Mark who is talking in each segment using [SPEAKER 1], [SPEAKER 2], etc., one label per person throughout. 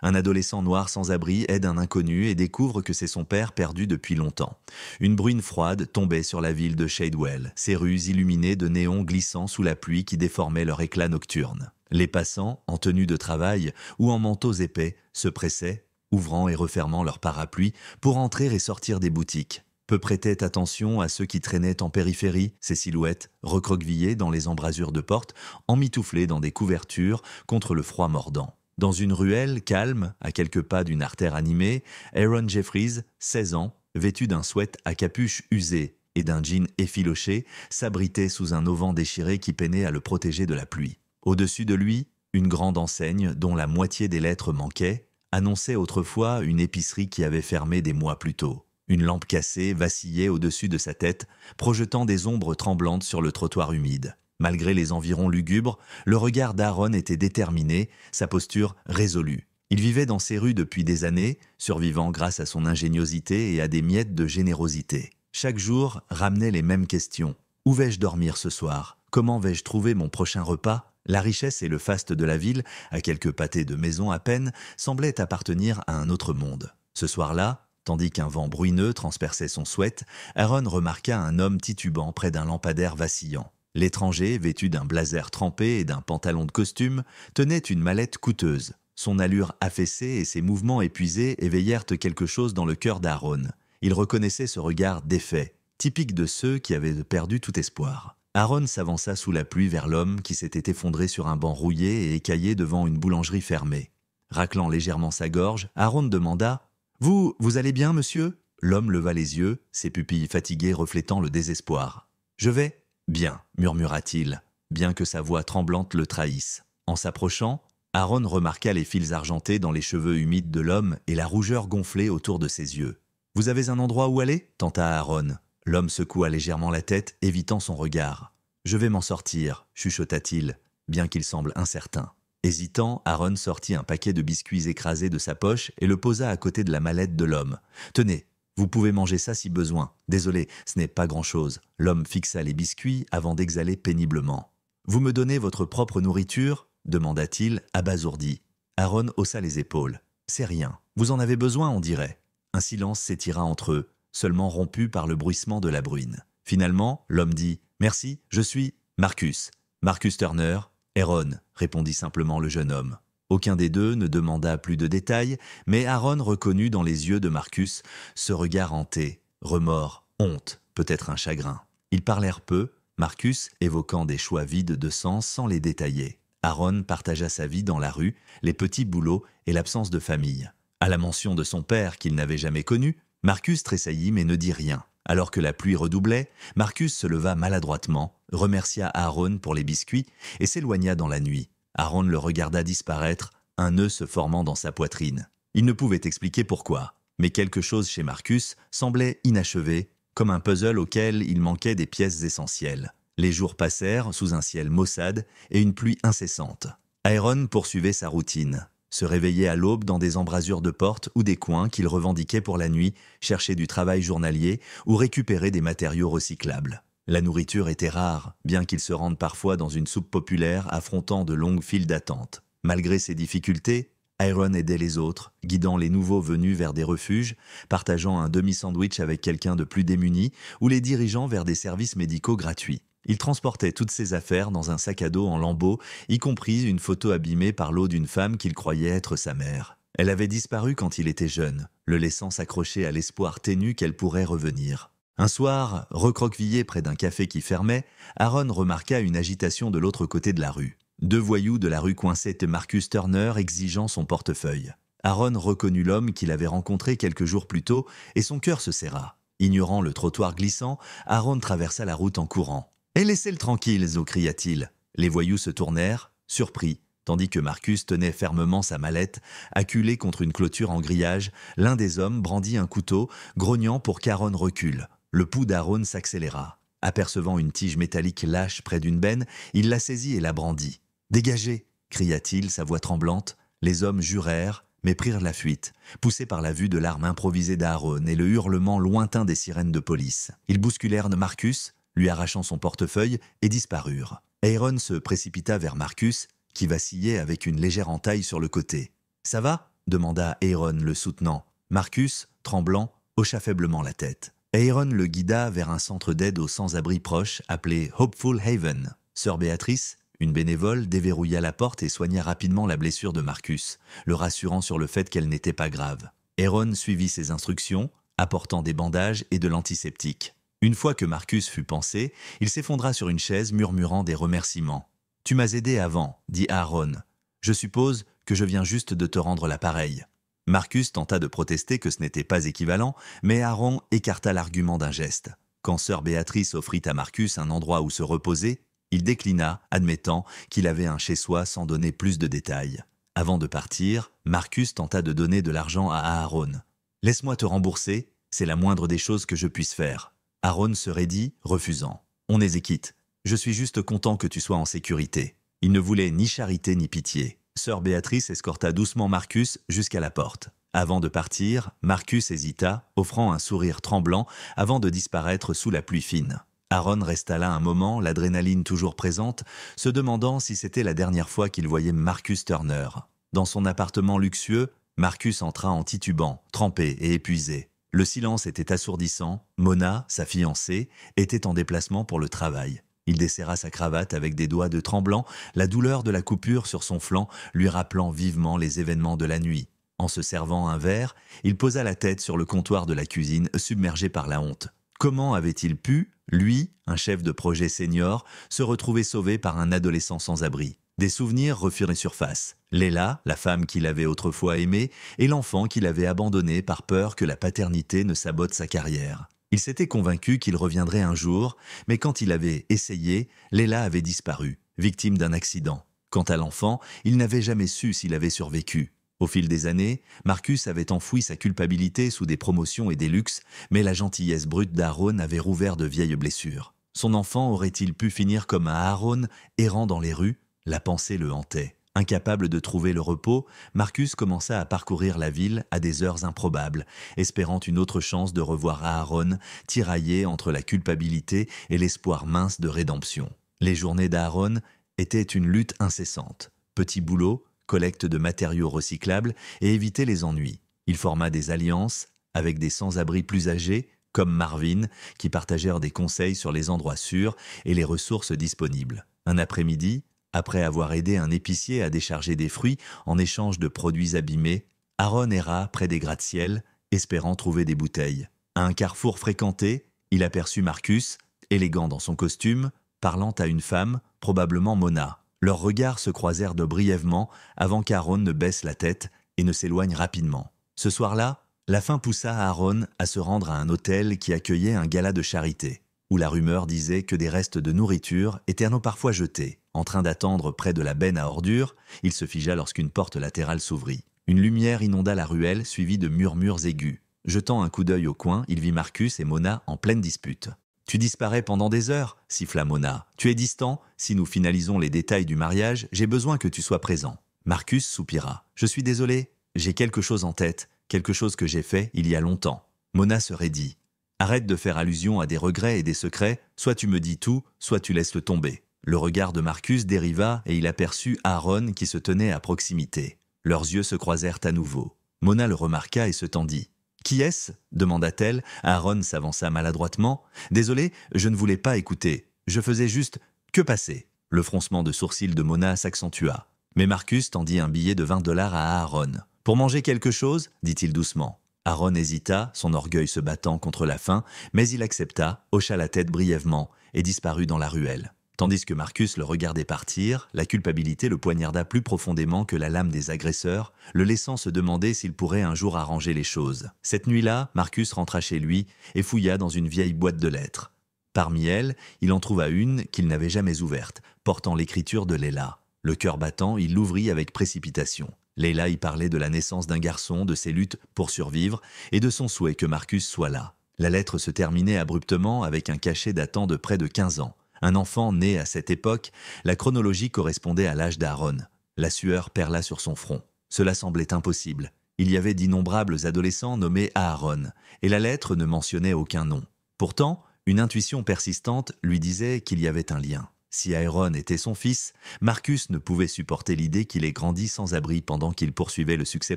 [SPEAKER 1] Un adolescent noir sans abri aide un inconnu et découvre que c'est son père perdu depuis longtemps. Une bruine froide tombait sur la ville de Shadewell, ses rues illuminées de néons glissant sous la pluie qui déformait leur éclat nocturne. Les passants, en tenue de travail ou en manteaux épais, se pressaient, ouvrant et refermant leurs parapluies pour entrer et sortir des boutiques. Peu prêtaient attention à ceux qui traînaient en périphérie, ces silhouettes recroquevillées dans les embrasures de portes, emmitouflées dans des couvertures contre le froid mordant. Dans une ruelle calme, à quelques pas d'une artère animée, Aaron Jeffries, 16 ans, vêtu d'un sweat à capuche usée et d'un jean effiloché, s'abritait sous un auvent déchiré qui peinait à le protéger de la pluie. Au-dessus de lui, une grande enseigne dont la moitié des lettres manquaient, annonçait autrefois une épicerie qui avait fermé des mois plus tôt. Une lampe cassée vacillait au-dessus de sa tête, projetant des ombres tremblantes sur le trottoir humide. Malgré les environs lugubres, le regard d'Aaron était déterminé, sa posture résolue. Il vivait dans ces rues depuis des années, survivant grâce à son ingéniosité et à des miettes de générosité. Chaque jour ramenait les mêmes questions. Où vais-je dormir ce soir? Comment vais-je trouver mon prochain repas? La richesse et le faste de la ville, à quelques pâtés de maison à peine, semblaient appartenir à un autre monde. Ce soir-là, tandis qu'un vent bruyineux transperçait son sweat, Aaron remarqua un homme titubant près d'un lampadaire vacillant. L'étranger, vêtu d'un blazer trempé et d'un pantalon de costume, tenait une mallette coûteuse. Son allure affaissée et ses mouvements épuisés éveillèrent quelque chose dans le cœur d'Aaron. Il reconnaissait ce regard défait, typique de ceux qui avaient perdu tout espoir. Aaron s'avança sous la pluie vers l'homme qui s'était effondré sur un banc rouillé et écaillé devant une boulangerie fermée. Raclant légèrement sa gorge, Aaron demanda « Vous allez bien, monsieur ?» L'homme leva les yeux, ses pupilles fatiguées reflétant le désespoir. « Je vais bien, murmura-t-il, bien que sa voix tremblante le trahisse. En s'approchant, Aaron remarqua les fils argentés dans les cheveux humides de l'homme et la rougeur gonflée autour de ses yeux. « Vous avez un endroit où aller ?» tenta Aaron. L'homme secoua légèrement la tête, évitant son regard. « Je vais m'en sortir » chuchota-t-il, bien qu'il semble incertain. Hésitant, Aaron sortit un paquet de biscuits écrasés de sa poche et le posa à côté de la mallette de l'homme. « Tenez, vous pouvez manger ça si besoin. Désolé, ce n'est pas grand-chose. » L'homme fixa les biscuits avant d'exhaler péniblement. « Vous me donnez votre propre nourriture ?» demanda-t-il, abasourdi. Aaron haussa les épaules. « C'est rien. Vous en avez besoin, on dirait. » Un silence s'étira entre eux, seulement rompu par le bruissement de la bruine. Finalement, l'homme dit « Merci, je suis Marcus. Marcus Turner. Aaron », répondit simplement le jeune homme. Aucun des deux ne demanda plus de détails, mais Aaron reconnut dans les yeux de Marcus ce regard hanté, remords, honte, peut-être un chagrin. Ils parlèrent peu, Marcus évoquant des choix vides de sens sans les détailler. Aaron partagea sa vie dans la rue, les petits boulots et l'absence de famille. À la mention de son père qu'il n'avait jamais connu, Marcus tressaillit mais ne dit rien. Alors que la pluie redoublait, Marcus se leva maladroitement, remercia Aaron pour les biscuits et s'éloigna dans la nuit. Aaron le regarda disparaître, un nœud se formant dans sa poitrine. Il ne pouvait expliquer pourquoi, mais quelque chose chez Marcus semblait inachevé, comme un puzzle auquel il manquait des pièces essentielles. Les jours passèrent sous un ciel maussade et une pluie incessante. Aaron poursuivait sa routine. Se réveillait à l'aube dans des embrasures de portes ou des coins qu'il revendiquait pour la nuit, chercher du travail journalier ou récupérer des matériaux recyclables. La nourriture était rare, bien qu'il se rende parfois dans une soupe populaire affrontant de longues files d'attente. Malgré ces difficultés, Aaron aidait les autres, guidant les nouveaux venus vers des refuges, partageant un demi-sandwich avec quelqu'un de plus démuni ou les dirigeant vers des services médicaux gratuits. Il transportait toutes ses affaires dans un sac à dos en lambeaux, y compris une photo abîmée par l'eau d'une femme qu'il croyait être sa mère. Elle avait disparu quand il était jeune, le laissant s'accrocher à l'espoir ténu qu'elle pourrait revenir. Un soir, recroquevillé près d'un café qui fermait, Aaron remarqua une agitation de l'autre côté de la rue. 2 voyous de la rue coinçaient Marcus Turner exigeant son portefeuille. Aaron reconnut l'homme qu'il avait rencontré quelques jours plus tôt et son cœur se serra. Ignorant le trottoir glissant, Aaron traversa la route en courant. « Et laissez-le tranquille !» cria-t-il. Les voyous se tournèrent, surpris, tandis que Marcus tenait fermement sa mallette, acculé contre une clôture en grillage. L'un des hommes brandit un couteau, grognant pour qu'Aaron recule. Le pouls d'Aaron s'accéléra. Apercevant une tige métallique lâche près d'une benne, il la saisit et la brandit. « Dégagez !» cria-t-il, sa voix tremblante. Les hommes jurèrent, mais prirent la fuite, poussés par la vue de l'arme improvisée d'Aaron et le hurlement lointain des sirènes de police. Ils bousculèrent Marcus, lui arrachant son portefeuille, et disparurent. Aaron se précipita vers Marcus, qui vacillait avec une légère entaille sur le côté. « Ça va ?» demanda Aaron le soutenant. Marcus, tremblant, hocha faiblement la tête. Aaron le guida vers un centre d'aide aux sans-abri proche appelé Hopeful Haven. Sœur Béatrice, une bénévole, déverrouilla la porte et soigna rapidement la blessure de Marcus, le rassurant sur le fait qu'elle n'était pas grave. Aaron suivit ses instructions, apportant des bandages et de l'antiseptique. Une fois que Marcus fut pansé, il s'effondra sur une chaise murmurant des remerciements. « Tu m'as aidé avant, » dit Aaron. « Je suppose que je viens juste de te rendre l'appareil. » Marcus tenta de protester que ce n'était pas équivalent, mais Aaron écarta l'argument d'un geste. Quand sœur Béatrice offrit à Marcus un endroit où se reposer, il déclina, admettant qu'il avait un chez-soi sans donner plus de détails. Avant de partir, Marcus tenta de donner de l'argent à Aaron. « Laisse-moi te rembourser, c'est la moindre des choses que je puisse faire. » Aaron se raidit, refusant. « On est quitte. Je suis juste content que tu sois en sécurité. » Il ne voulait ni charité ni pitié. Sœur Béatrice escorta doucement Marcus jusqu'à la porte. Avant de partir, Marcus hésita, offrant un sourire tremblant avant de disparaître sous la pluie fine. Aaron resta là un moment, l'adrénaline toujours présente, se demandant si c'était la dernière fois qu'il voyait Marcus Turner. Dans son appartement luxueux, Marcus entra en titubant, trempé et épuisé. Le silence était assourdissant. Mona, sa fiancée, était en déplacement pour le travail. Il desserra sa cravate avec des doigts de tremblant, la douleur de la coupure sur son flanc lui rappelant vivement les événements de la nuit. En se servant un verre, il posa la tête sur le comptoir de la cuisine, submergé par la honte. Comment avait-il pu, lui, un chef de projet senior, se retrouver sauvé par un adolescent sans abri? Des souvenirs referaient surface. Léla, la femme qu'il avait autrefois aimée, et l'enfant qu'il avait abandonné par peur que la paternité ne sabote sa carrière. Il s'était convaincu qu'il reviendrait un jour, mais quand il avait essayé, Léla avait disparu, victime d'un accident. Quant à l'enfant, il n'avait jamais su s'il avait survécu. Au fil des années, Marcus avait enfoui sa culpabilité sous des promotions et des luxes, mais la gentillesse brute d'Aaron avait rouvert de vieilles blessures. Son enfant aurait-il pu finir comme un Aaron, errant dans les rues? La pensée le hantait. Incapable de trouver le repos, Marcus commença à parcourir la ville à des heures improbables, espérant une autre chance de revoir Aaron, tiraillé entre la culpabilité et l'espoir mince de rédemption. Les journées d'Aaron étaient une lutte incessante. Petit boulot, collecte de matériaux recyclables et éviter les ennuis. Il forma des alliances avec des sans-abri plus âgés, comme Marvin, qui partagèrent des conseils sur les endroits sûrs et les ressources disponibles. Un après-midi, après avoir aidé un épicier à décharger des fruits en échange de produits abîmés, Aaron erra près des gratte-ciel, espérant trouver des bouteilles. À un carrefour fréquenté, il aperçut Marcus, élégant dans son costume, parlant à une femme, probablement Mona. Leurs regards se croisèrent de brièvement avant qu'Aaron ne baisse la tête et ne s'éloigne rapidement. Ce soir-là, la faim poussa Aaron à se rendre à un hôtel qui accueillait un gala de charité, où la rumeur disait que des restes de nourriture étaient parfois jetés. En train d'attendre près de la benne à ordures, il se figea lorsqu'une porte latérale s'ouvrit. Une lumière inonda la ruelle, suivie de murmures aigus. Jetant un coup d'œil au coin, il vit Marcus et Mona en pleine dispute. « Tu disparais pendant des heures » siffla Mona. « Tu es distant. Si nous finalisons les détails du mariage, j'ai besoin que tu sois présent. » Marcus soupira. « Je suis désolé. J'ai quelque chose en tête. Quelque chose que j'ai fait il y a longtemps. » Mona se raidit. « Arrête de faire allusion à des regrets et des secrets. Soit tu me dis tout, soit tu laisses le tomber. » Le regard de Marcus dériva et il aperçut Aaron qui se tenait à proximité. Leurs yeux se croisèrent à nouveau. Mona le remarqua et se tendit. « Qui est-ce » demanda-t-elle. Aaron s'avança maladroitement. « Désolé, je ne voulais pas écouter. Je faisais juste... Que passer ?» Le froncement de sourcils de Mona s'accentua. Mais Marcus tendit un billet de $20 à Aaron. « Pour manger quelque chose » dit-il doucement. Aaron hésita, son orgueil se battant contre la faim, mais il accepta, hocha la tête brièvement et disparut dans la ruelle. Tandis que Marcus le regardait partir, la culpabilité le poignarda plus profondément que la lame des agresseurs, le laissant se demander s'il pourrait un jour arranger les choses. Cette nuit-là, Marcus rentra chez lui et fouilla dans une vieille boîte de lettres. Parmi elles, il en trouva une qu'il n'avait jamais ouverte, portant l'écriture de Léla. Le cœur battant, il l'ouvrit avec précipitation. Léla y parlait de la naissance d'un garçon, de ses luttes pour survivre et de son souhait que Marcus soit là. La lettre se terminait abruptement avec un cachet datant de près de 15 ans. Un enfant né à cette époque, la chronologie correspondait à l'âge d'Aaron. La sueur perla sur son front. Cela semblait impossible. Il y avait d'innombrables adolescents nommés Aaron, et la lettre ne mentionnait aucun nom. Pourtant, une intuition persistante lui disait qu'il y avait un lien. Si Aaron était son fils, Marcus ne pouvait supporter l'idée qu'il ait grandi sans abri pendant qu'il poursuivait le succès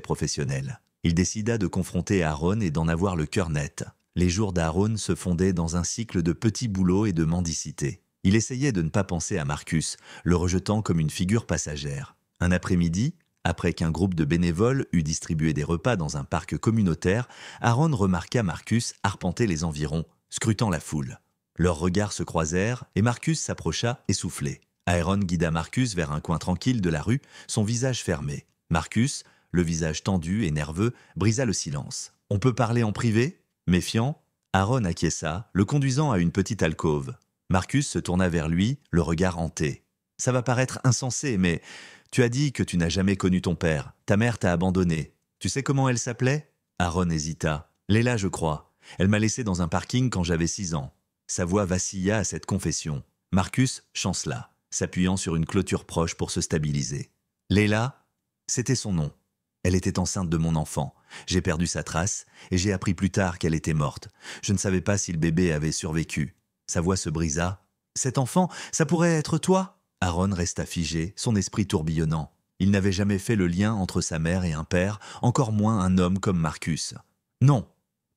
[SPEAKER 1] professionnel. Il décida de confronter Aaron et d'en avoir le cœur net. Les jours d'Aaron se fondaient dans un cycle de petits boulots et de mendicité. Il essayait de ne pas penser à Marcus, le rejetant comme une figure passagère. Un après-midi, après qu'un groupe de bénévoles eut distribué des repas dans un parc communautaire, Aaron remarqua Marcus arpenter les environs, scrutant la foule. Leurs regards se croisèrent et Marcus s'approcha essoufflé. Aaron guida Marcus vers un coin tranquille de la rue, son visage fermé. Marcus, le visage tendu et nerveux, brisa le silence. « On peut parler en privé ?» Méfiant, Aaron acquiesça, le conduisant à une petite alcôve. Marcus se tourna vers lui, le regard hanté. « Ça va paraître insensé, mais tu as dit que tu n'as jamais connu ton père. Ta mère t'a abandonné. Tu sais comment elle s'appelait ?» Aaron hésita. « Léla, je crois. Elle m'a laissé dans un parking quand j'avais 6 ans. » Sa voix vacilla à cette confession. Marcus chancela, s'appuyant sur une clôture proche pour se stabiliser. Léla, c'était son nom. Elle était enceinte de mon enfant. J'ai perdu sa trace et j'ai appris plus tard qu'elle était morte. Je ne savais pas si le bébé avait survécu. Sa voix se brisa. « Cet enfant, ça pourrait être toi ?» Aaron resta figé, son esprit tourbillonnant. Il n'avait jamais fait le lien entre sa mère et un père, encore moins un homme comme Marcus. « Non,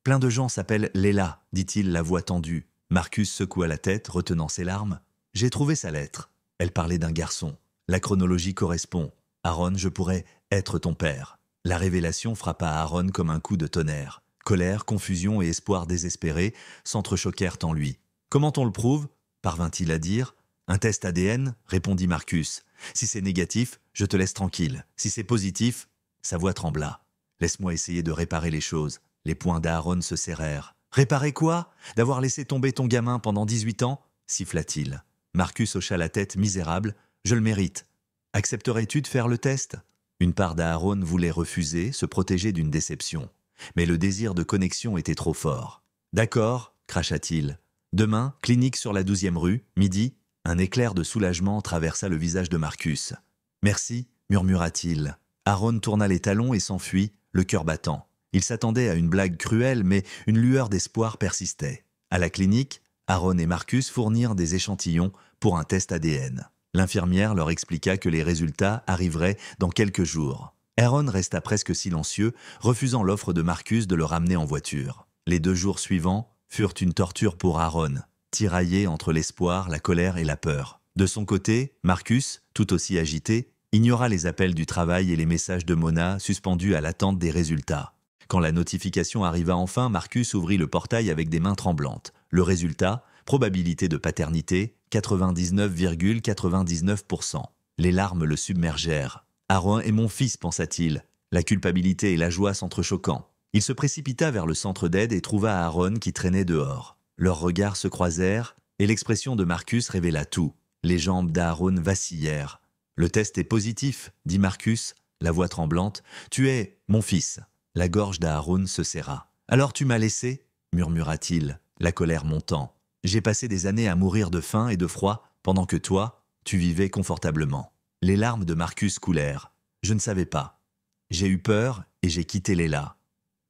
[SPEAKER 1] plein de gens s'appellent Léla, dit-il, la voix tendue. Marcus secoua la tête, retenant ses larmes. « J'ai trouvé sa lettre. Elle parlait d'un garçon. La chronologie correspond. Aaron, je pourrais être ton père. » La révélation frappa Aaron comme un coup de tonnerre. Colère, confusion et espoir désespéré s'entrechoquèrent en lui. « Comment on le prouve ?» parvint-il à dire. « Un test ADN ?» répondit Marcus. « Si c'est négatif, je te laisse tranquille. Si c'est positif… » Sa voix trembla. « Laisse-moi essayer de réparer les choses. » Les poings d'Aaron se serrèrent. « Réparer quoi ? D'avoir laissé tomber ton gamin pendant 18 ans ?» siffla-t-il. Marcus hocha la tête misérable. « Je le mérite. Accepterais-tu de faire le test ?» Une part d'Aaron voulait refuser, se protéger d'une déception. Mais le désir de connexion était trop fort. « D'accord, » cracha-t-il. « Demain, clinique sur la 12e rue, midi. » Un éclair de soulagement traversa le visage de Marcus. « Merci, » murmura-t-il. Aaron tourna les talons et s'enfuit, le cœur battant. Il s'attendait à une blague cruelle, mais une lueur d'espoir persistait. À la clinique, Aaron et Marcus fournirent des échantillons pour un test ADN. L'infirmière leur expliqua que les résultats arriveraient dans quelques jours. Aaron resta presque silencieux, refusant l'offre de Marcus de le ramener en voiture. Les 2 jours suivants furent une torture pour Aaron, tiraillé entre l'espoir, la colère et la peur. De son côté, Marcus, tout aussi agité, ignora les appels du travail et les messages de Mona suspendus à l'attente des résultats. Quand la notification arriva enfin, Marcus ouvrit le portail avec des mains tremblantes. Le résultat, probabilité de paternité, 99,99%. Les larmes le submergèrent. « Aaron est mon fils », pensa-t-il, la culpabilité et la joie s'entrechoquant. Il se précipita vers le centre d'aide et trouva Aaron qui traînait dehors. Leurs regards se croisèrent et l'expression de Marcus révéla tout. Les jambes d'Aaron vacillèrent. « Le test est positif », dit Marcus, la voix tremblante. « Tu es mon fils. » La gorge d'Aaron se serra. « Alors tu m'as laissé ?» murmura-t-il, la colère montant. « J'ai passé des années à mourir de faim et de froid, pendant que toi, tu vivais confortablement. » Les larmes de Marcus coulèrent. « Je ne savais pas. J'ai eu peur et j'ai quitté Léla.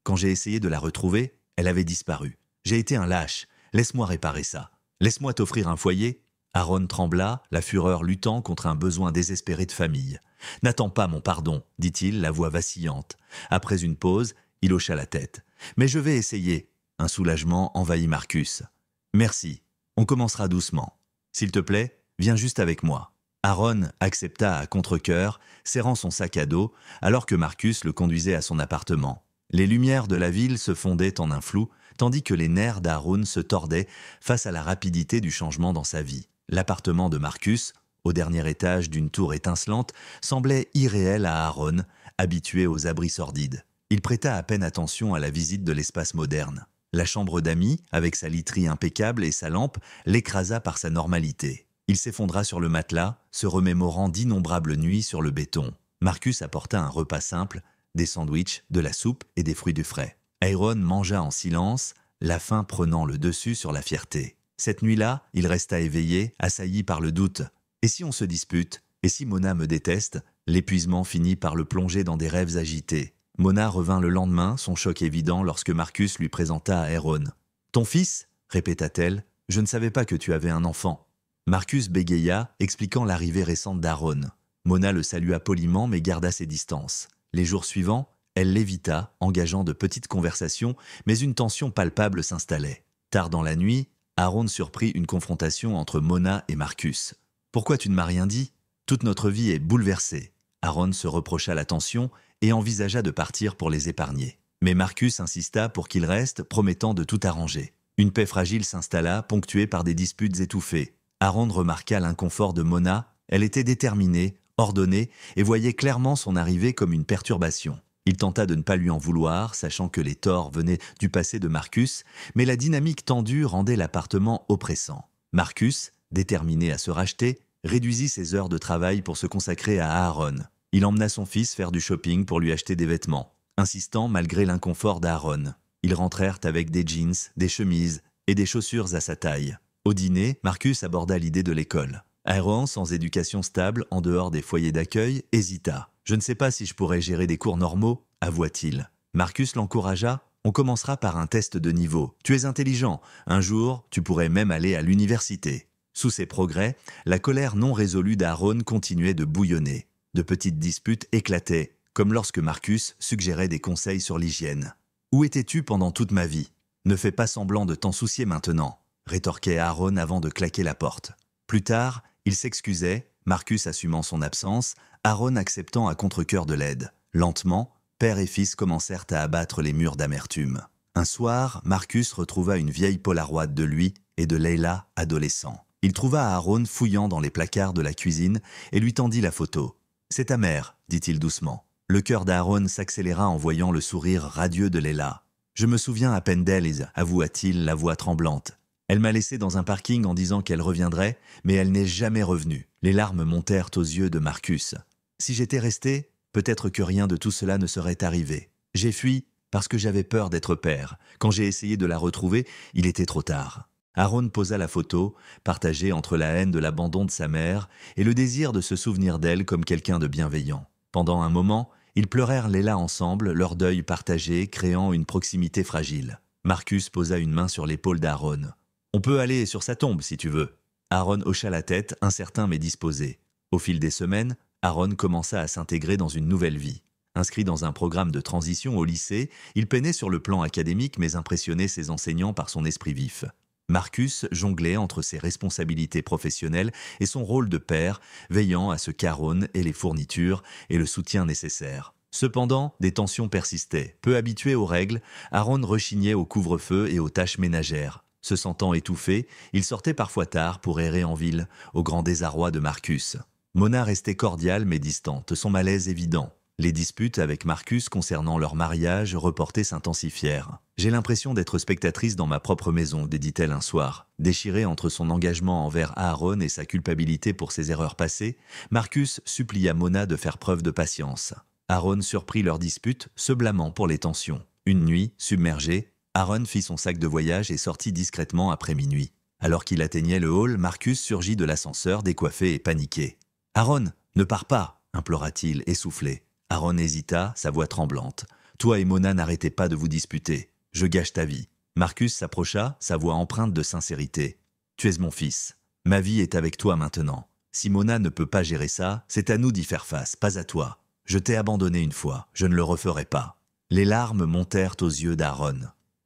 [SPEAKER 1] Quand j'ai essayé de la retrouver, elle avait disparu. J'ai été un lâche. Laisse-moi réparer ça. Laisse-moi t'offrir un foyer. » Aaron trembla, la fureur luttant contre un besoin désespéré de famille. « N'attends pas mon pardon, » dit-il, la voix vacillante. Après une pause, il hocha la tête. « Mais je vais essayer. » Un soulagement envahit Marcus. « Merci. On commencera doucement. S'il te plaît, viens juste avec moi. » Aaron accepta à contre-cœur, serrant son sac à dos, alors que Marcus le conduisait à son appartement. Les lumières de la ville se fondaient en un flou, tandis que les nerfs d'Aaron se tordaient face à la rapidité du changement dans sa vie. L'appartement de Marcus, au dernier étage d'une tour étincelante, semblait irréel à Aaron, habitué aux abris sordides. Il prêta à peine attention à la visite de l'espace moderne. La chambre d'amis, avec sa literie impeccable et sa lampe, l'écrasa par sa normalité. Il s'effondra sur le matelas, se remémorant d'innombrables nuits sur le béton. Marcus apporta un repas simple, des sandwichs, de la soupe et des fruits du frais. Aaron mangea en silence, la faim prenant le dessus sur la fierté. Cette nuit-là, il resta éveillé, assailli par le doute. Et si on se dispute? Et si Mona me déteste? L'épuisement finit par le plonger dans des rêves agités. Mona revint le lendemain, son choc évident lorsque Marcus lui présenta Aaron. « Ton fils ?» répéta-t-elle. « Je ne savais pas que tu avais un enfant. » Marcus bégaya, expliquant l'arrivée récente d'Aaron. Mona le salua poliment mais garda ses distances. Les jours suivants, elle l'évita, engageant de petites conversations, mais une tension palpable s'installait. Tard dans la nuit, Aaron surprit une confrontation entre Mona et Marcus. « Pourquoi tu ne m'as rien dit ? Toute notre vie est bouleversée. » Aaron se reprocha la tension et envisagea de partir pour les épargner. Mais Marcus insista pour qu'il reste, promettant de tout arranger. Une paix fragile s'installa, ponctuée par des disputes étouffées. Aaron remarqua l'inconfort de Mona. Elle était déterminée, ordonnée, et voyait clairement son arrivée comme une perturbation. Il tenta de ne pas lui en vouloir, sachant que les torts venaient du passé de Marcus, mais la dynamique tendue rendait l'appartement oppressant. Marcus, déterminé à se racheter, réduisit ses heures de travail pour se consacrer à Aaron. Il emmena son fils faire du shopping pour lui acheter des vêtements, insistant malgré l'inconfort d'Aaron. Ils rentrèrent avec des jeans, des chemises et des chaussures à sa taille. Au dîner, Marcus aborda l'idée de l'école. Aaron, sans éducation stable en dehors des foyers d'accueil, hésita. « Je ne sais pas si je pourrais gérer des cours normaux », avoua-t-il. Marcus l'encouragea. « On commencera par un test de niveau. Tu es intelligent. Un jour, tu pourrais même aller à l'université. » Sous ces progrès, la colère non résolue d'Aaron continuait de bouillonner. De petites disputes éclataient, comme lorsque Marcus suggérait des conseils sur l'hygiène. « Où étais-tu pendant toute ma vie ? Ne fais pas semblant de t'en soucier maintenant », rétorquait Aaron avant de claquer la porte. Plus tard, il s'excusait, Marcus assumant son absence, Aaron acceptant à contre-cœur de l'aide. Lentement, père et fils commencèrent à abattre les murs d'amertume. Un soir, Marcus retrouva une vieille Polaroid de lui et de Leila, adolescent. Il trouva Aaron fouillant dans les placards de la cuisine et lui tendit la photo. « C'est ta mère », dit-il doucement. Le cœur d'Aaron s'accéléra en voyant le sourire radieux de Leila. « Je me souviens à peine d'elle », avoua-t-il, la voix tremblante. « Elle m'a laissé dans un parking en disant qu'elle reviendrait, mais elle n'est jamais revenue. » Les larmes montèrent aux yeux de Marcus. « Si j'étais resté, peut-être que rien de tout cela ne serait arrivé. J'ai fui parce que j'avais peur d'être père. Quand j'ai essayé de la retrouver, il était trop tard. » Aaron posa la photo, partagée entre la haine de l'abandon de sa mère et le désir de se souvenir d'elle comme quelqu'un de bienveillant. Pendant un moment, ils pleurèrent Leila ensemble, leur deuil partagé, créant une proximité fragile. Marcus posa une main sur l'épaule d'Aaron. « On peut aller sur sa tombe si tu veux. » Aaron hocha la tête, incertain mais disposé. Au fil des semaines, Aaron commença à s'intégrer dans une nouvelle vie. Inscrit dans un programme de transition au lycée, il peinait sur le plan académique mais impressionnait ses enseignants par son esprit vif. Marcus jonglait entre ses responsabilités professionnelles et son rôle de père, veillant à ce qu'Aaron ait les fournitures et le soutien nécessaires. Cependant, des tensions persistaient. Peu habitué aux règles, Aaron rechignait au couvre-feu et aux tâches ménagères. Se sentant étouffé, il sortait parfois tard pour errer en ville, au grand désarroi de Marcus. Mona restait cordiale mais distante, son malaise évident. Les disputes avec Marcus concernant leur mariage reporté s'intensifièrent. « J'ai l'impression d'être spectatrice dans ma propre maison », dit-elle un soir. Déchiré entre son engagement envers Aaron et sa culpabilité pour ses erreurs passées, Marcus supplia Mona de faire preuve de patience. Aaron surprit leur dispute, se blâmant pour les tensions. Une nuit, submergé, Aaron fit son sac de voyage et sortit discrètement après minuit. Alors qu'il atteignait le hall, Marcus surgit de l'ascenseur, décoiffé et paniqué. « Aaron, ne pars pas !» implora-t-il, essoufflé. Aaron hésita, sa voix tremblante. « Toi et Mona n'arrêtez pas de vous disputer. Je gâche ta vie. » Marcus s'approcha, sa voix empreinte de sincérité. « Tu es mon fils. Ma vie est avec toi maintenant. Si Mona ne peut pas gérer ça, c'est à nous d'y faire face, pas à toi. Je t'ai abandonné une fois, je ne le referai pas. » Les larmes montèrent aux yeux d'Aaron.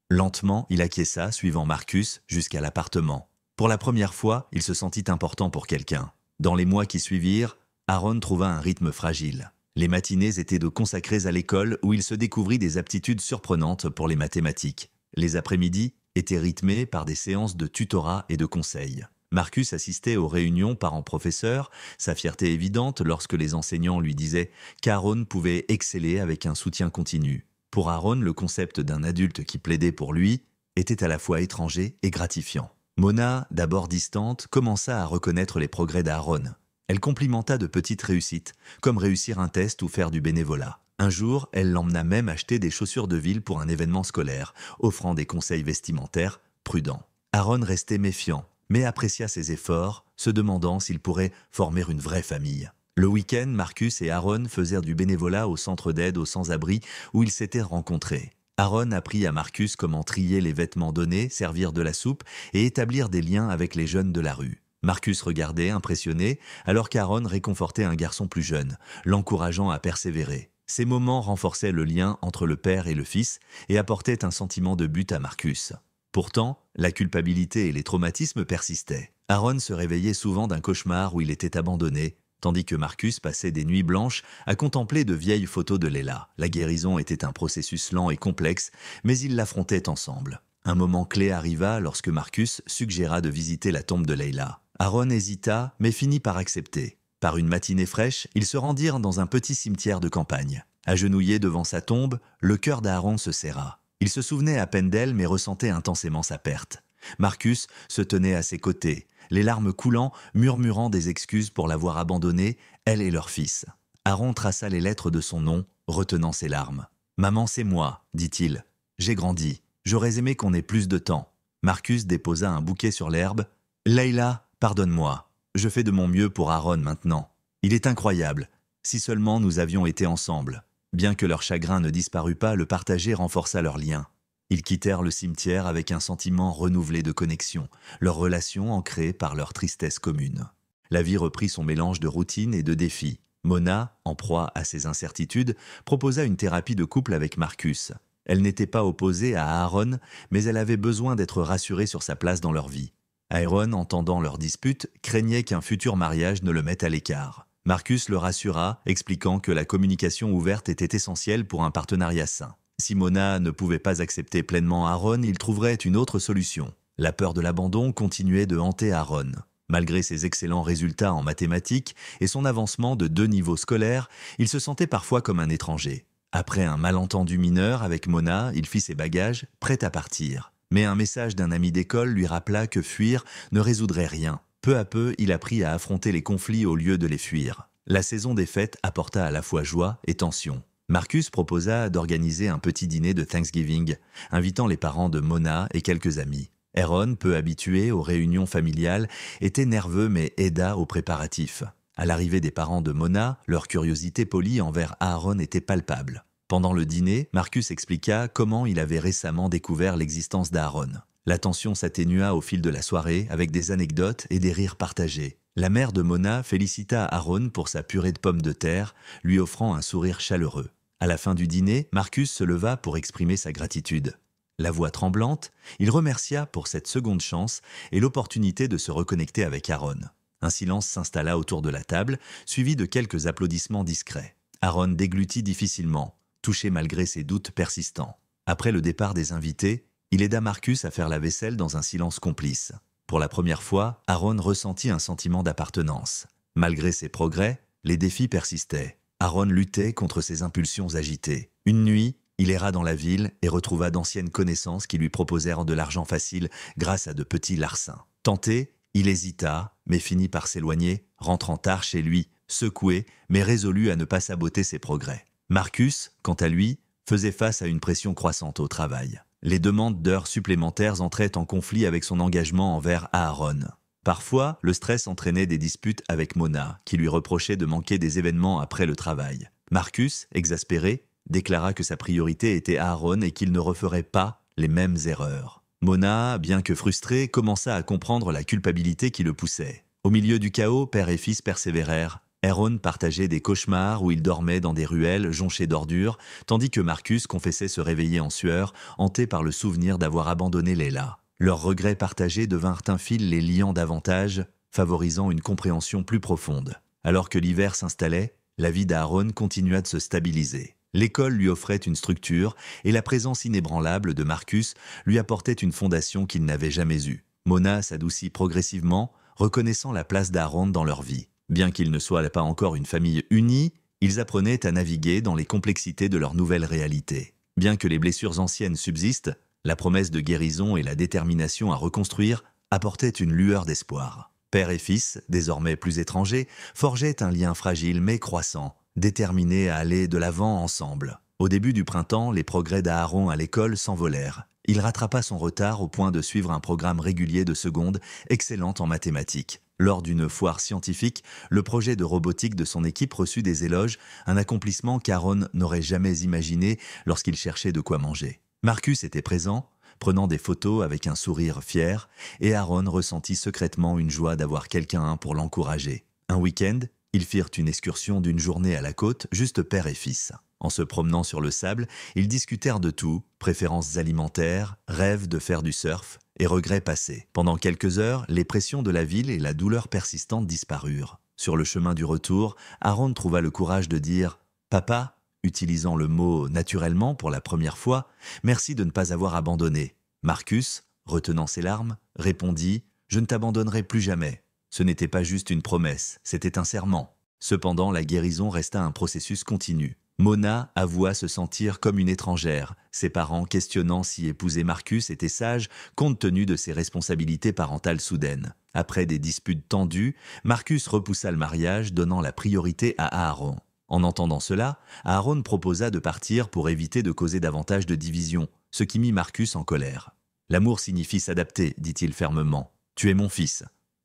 [SPEAKER 1] Lentement, il acquiesça, suivant Marcus, jusqu'à l'appartement. Pour la première fois, il se sentit important pour quelqu'un. Dans les mois qui suivirent, Aaron trouva un rythme fragile. Les matinées étaient de consacrées à l'école où il se découvrit des aptitudes surprenantes pour les mathématiques. Les après-midi étaient rythmés par des séances de tutorat et de conseils. Marcus assistait aux réunions parents-professeurs, sa fierté évidente lorsque les enseignants lui disaient qu'Aaron pouvait exceller avec un soutien continu. Pour Aaron, le concept d'un adulte qui plaidait pour lui était à la fois étranger et gratifiant. Mona, d'abord distante, commença à reconnaître les progrès d'Aaron. Elle complimenta de petites réussites, comme réussir un test ou faire du bénévolat. Un jour, elle l'emmena même acheter des chaussures de ville pour un événement scolaire, offrant des conseils vestimentaires prudents. Aaron restait méfiant, mais apprécia ses efforts, se demandant s'il pourrait former une vraie famille. Le week-end, Marcus et Aaron faisèrent du bénévolat au centre d'aide aux sans-abri où ils s'étaient rencontrés. Aaron apprit à Marcus comment trier les vêtements donnés, servir de la soupe et établir des liens avec les jeunes de la rue. Marcus regardait, impressionné, alors qu'Aaron réconfortait un garçon plus jeune, l'encourageant à persévérer. Ces moments renforçaient le lien entre le père et le fils et apportaient un sentiment de but à Marcus. Pourtant, la culpabilité et les traumatismes persistaient. Aaron se réveillait souvent d'un cauchemar où il était abandonné, tandis que Marcus passait des nuits blanches à contempler de vieilles photos de Leila. La guérison était un processus lent et complexe, mais ils l'affrontaient ensemble. Un moment clé arriva lorsque Marcus suggéra de visiter la tombe de Leila. Aaron hésita, mais finit par accepter. Par une matinée fraîche, ils se rendirent dans un petit cimetière de campagne. Agenouillé devant sa tombe, le cœur d'Aaron se serra. Il se souvenait à peine d'elle, mais ressentait intensément sa perte. Marcus se tenait à ses côtés, les larmes coulant, murmurant des excuses pour l'avoir abandonnée, elle et leur fils. Aaron traça les lettres de son nom, retenant ses larmes. « Maman, c'est moi, dit-il. J'ai grandi. J'aurais aimé qu'on ait plus de temps. » Marcus déposa un bouquet sur l'herbe. « Leila, pardonne-moi. Je fais de mon mieux pour Aaron maintenant. Il est incroyable. Si seulement nous avions été ensemble. » Bien que leur chagrin ne disparût pas, le partager renforça leur lien. Ils quittèrent le cimetière avec un sentiment renouvelé de connexion, leur relation ancrée par leur tristesse commune. La vie reprit son mélange de routine et de défis. Mona, en proie à ses incertitudes, proposa une thérapie de couple avec Marcus. Elle n'était pas opposée à Aaron, mais elle avait besoin d'être rassurée sur sa place dans leur vie. Aaron, entendant leur dispute, craignait qu'un futur mariage ne le mette à l'écart. Marcus le rassura, expliquant que la communication ouverte était essentielle pour un partenariat sain. Si Mona ne pouvait pas accepter pleinement Aaron, il trouverait une autre solution. La peur de l'abandon continuait de hanter Aaron. Malgré ses excellents résultats en mathématiques et son avancement de 2 niveaux scolaires, il se sentait parfois comme un étranger. Après un malentendu mineur avec Mona, il fit ses bagages, prêt à partir. Mais un message d'un ami d'école lui rappela que fuir ne résoudrait rien. Peu à peu, il apprit à affronter les conflits au lieu de les fuir. La saison des fêtes apporta à la fois joie et tension. Marcus proposa d'organiser un petit dîner de Thanksgiving, invitant les parents de Mona et quelques amis. Aaron, peu habitué aux réunions familiales, était nerveux mais aida aux préparatifs. À l'arrivée des parents de Mona, leur curiosité polie envers Aaron était palpable. Pendant le dîner, Marcus expliqua comment il avait récemment découvert l'existence d'Aaron. La tension s'atténua au fil de la soirée avec des anecdotes et des rires partagés. La mère de Mona félicita Aaron pour sa purée de pommes de terre, lui offrant un sourire chaleureux. À la fin du dîner, Marcus se leva pour exprimer sa gratitude. La voix tremblante, il remercia pour cette seconde chance et l'opportunité de se reconnecter avec Aaron. Un silence s'installa autour de la table, suivi de quelques applaudissements discrets. Aaron déglutit difficilement, touché malgré ses doutes persistants. Après le départ des invités, il aida Marcus à faire la vaisselle dans un silence complice. Pour la première fois, Aaron ressentit un sentiment d'appartenance. Malgré ses progrès, les défis persistaient. Aaron luttait contre ses impulsions agitées. Une nuit, il erra dans la ville et retrouva d'anciennes connaissances qui lui proposèrent de l'argent facile grâce à de petits larcins. Tenté, il hésita, mais finit par s'éloigner, rentrant tard chez lui, secoué, mais résolu à ne pas saboter ses progrès. Marcus, quant à lui, faisait face à une pression croissante au travail. Les demandes d'heures supplémentaires entraient en conflit avec son engagement envers Aaron. Parfois, le stress entraînait des disputes avec Mona, qui lui reprochait de manquer des événements après le travail. Marcus, exaspéré, déclara que sa priorité était Aaron et qu'il ne referait pas les mêmes erreurs. Mona, bien que frustrée, commença à comprendre la culpabilité qui le poussait. Au milieu du chaos, père et fils persévérèrent. Aaron partageait des cauchemars où il dormait dans des ruelles jonchées d'ordures, tandis que Marcus confessait se réveiller en sueur, hanté par le souvenir d'avoir abandonné Leila. Leurs regrets partagés devinrent un fil les liant davantage, favorisant une compréhension plus profonde. Alors que l'hiver s'installait, la vie d'Aaron continua de se stabiliser. L'école lui offrait une structure et la présence inébranlable de Marcus lui apportait une fondation qu'il n'avait jamais eue. Mona s'adoucit progressivement, reconnaissant la place d'Aaron dans leur vie. Bien qu'ils ne soient pas encore une famille unie, ils apprenaient à naviguer dans les complexités de leur nouvelle réalité. Bien que les blessures anciennes subsistent, la promesse de guérison et la détermination à reconstruire apportaient une lueur d'espoir. Père et fils, désormais plus étrangers, forgeaient un lien fragile mais croissant, déterminés à aller de l'avant ensemble. Au début du printemps, les progrès d'Aaron à l'école s'envolèrent. Il rattrapa son retard au point de suivre un programme régulier de seconde, excellent en mathématiques. Lors d'une foire scientifique, le projet de robotique de son équipe reçut des éloges, un accomplissement qu'Aaron n'aurait jamais imaginé lorsqu'il cherchait de quoi manger. Marcus était présent, prenant des photos avec un sourire fier, et Aaron ressentit secrètement une joie d'avoir quelqu'un pour l'encourager. Un week-end, ils firent une excursion d'une journée à la côte, juste père et fils. En se promenant sur le sable, ils discutèrent de tout, préférences alimentaires, rêves de faire du surf et regrets passés. Pendant quelques heures, les pressions de la ville et la douleur persistante disparurent. Sur le chemin du retour, Aaron trouva le courage de dire « Papa », utilisant le mot naturellement pour la première fois, « merci de ne pas avoir abandonné ». Marcus, retenant ses larmes, répondit « Je ne t'abandonnerai plus jamais ». Ce n'était pas juste une promesse, c'était un serment. Cependant, la guérison resta un processus continu. Mona avoua se sentir comme une étrangère, ses parents questionnant si épouser Marcus était sage compte tenu de ses responsabilités parentales soudaines. Après des disputes tendues, Marcus repoussa le mariage, donnant la priorité à Aaron. En entendant cela, Aaron proposa de partir pour éviter de causer davantage de division, ce qui mit Marcus en colère. « L'amour signifie s'adapter, dit-il fermement. Tu es mon fils.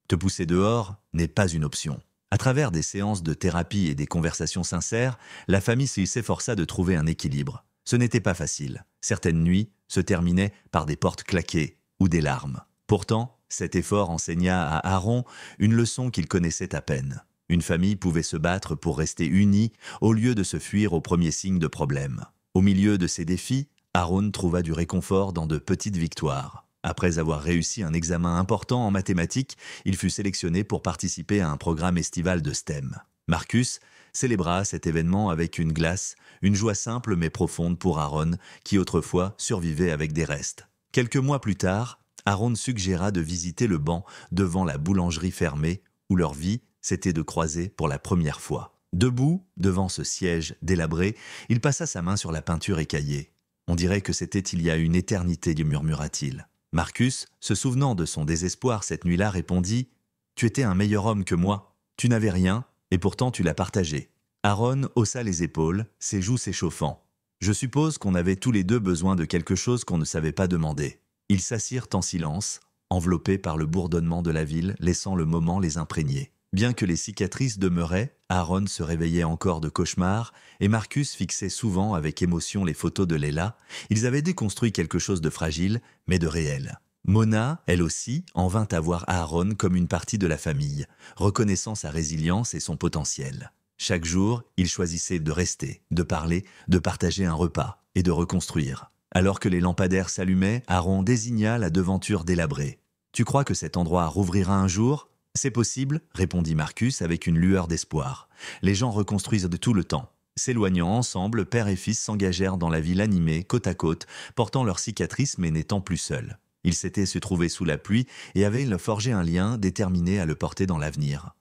[SPEAKER 1] Te pousser dehors n'est pas une option. » À travers des séances de thérapie et des conversations sincères, la famille s'efforça de trouver un équilibre. Ce n'était pas facile. Certaines nuits se terminaient par des portes claquées ou des larmes. Pourtant, cet effort enseigna à Aaron une leçon qu'il connaissait à peine. Une famille pouvait se battre pour rester unie au lieu de se fuir au premier signe de problème. Au milieu de ces défis, Aaron trouva du réconfort dans de petites victoires. Après avoir réussi un examen important en mathématiques, il fut sélectionné pour participer à un programme estival de STEM. Marcus célébra cet événement avec une glace, une joie simple mais profonde pour Aaron, qui autrefois survivait avec des restes. Quelques mois plus tard, Aaron suggéra de visiter le banc devant la boulangerie fermée, où leur vie s'était de croiser pour la première fois. Debout, devant ce siège délabré, il passa sa main sur la peinture écaillée. « On dirait que c'était il y a une éternité », murmura-t-il. Marcus, se souvenant de son désespoir cette nuit-là, répondit « Tu étais un meilleur homme que moi. Tu n'avais rien, et pourtant tu l'as partagé. » Aaron haussa les épaules, ses joues s'échauffant. « Je suppose qu'on avait tous les deux besoin de quelque chose qu'on ne savait pas demander. » Ils s'assirent en silence, enveloppés par le bourdonnement de la ville, laissant le moment les imprégner. Bien que les cicatrices demeuraient, Aaron se réveillait encore de cauchemars et Marcus fixait souvent avec émotion les photos de Leila. Ils avaient déconstruit quelque chose de fragile, mais de réel. Mona, elle aussi, en vint à voir Aaron comme une partie de la famille, reconnaissant sa résilience et son potentiel. Chaque jour, il choisissait de rester, de parler, de partager un repas et de reconstruire. Alors que les lampadaires s'allumaient, Aaron désigna la devanture délabrée. « Tu crois que cet endroit rouvrira un jour ?» « C'est possible, » répondit Marcus avec une lueur d'espoir. Les gens reconstruisent de tout le temps. S'éloignant ensemble, père et fils s'engagèrent dans la ville animée, côte à côte, portant leurs cicatrices mais n'étant plus seuls. Ils s'étaient se trouver sous la pluie et avaient forgé un lien déterminé à le porter dans l'avenir.